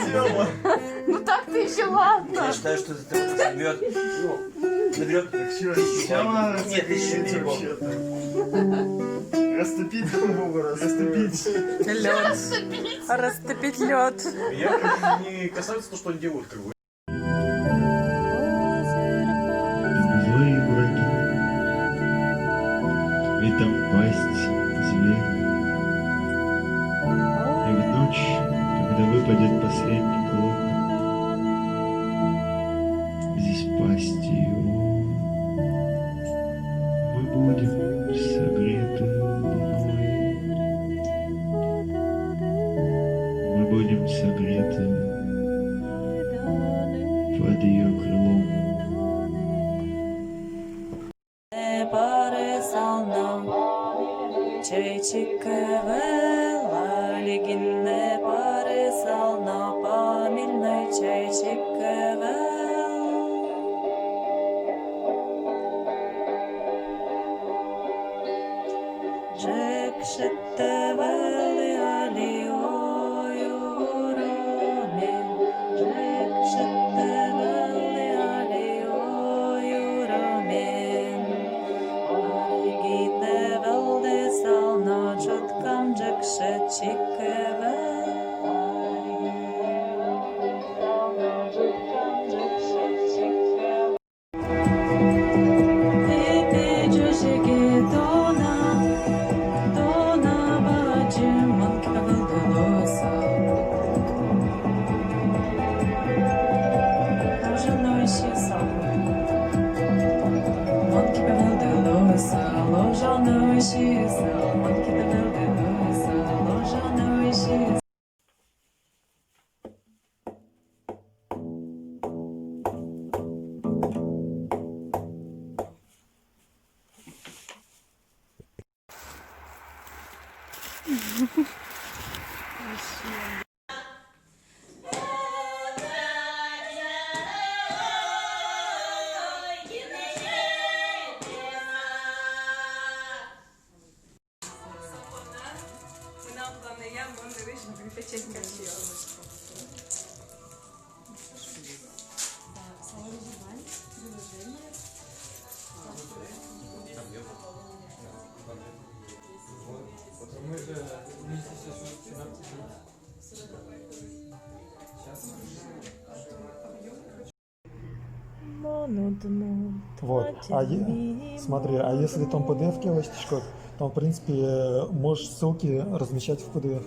Тёма. Ну так ты еще ладно. Я считаю, что это наберет, наберет Тёма, нет, еще не растопить голову, растопить. Лед. Растопить лед. Меня не касается то, что они делают, как бы. Злые враги, ведь там пасть зверь. И в ночь, когда выпадет последний клок, здесь пасть его, мы будем согреты луной. Мы будем согреты под ее крылом. Чайчика вела, легинне пары сална, памильной чайчика вел. Джек шеттевели алиою роме, Джек шеттевели алиою роме. Аргине велде сална, чоткам Джек шечикеве. Вот. Смотри, а если там PDF килочка, то в принципе можешь ссылки размещать в PDF.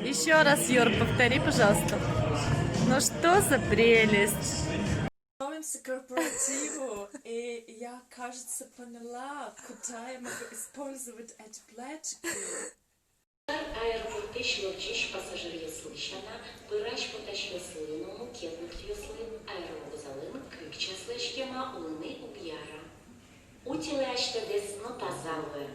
Еще раз, Юр, повтори, пожалуйста. Ну что за прелесть? Готовимся к корпоративу, и я, кажется, поняла, куда я могу использовать эти плечики. Аэропорты Ślączysz pasażer jest słyszana, wyraź potaśle słyszana. Qualitetli fiyosli aerogozalın kök çesleşkema ulını ubyara. Utilește des notazalı.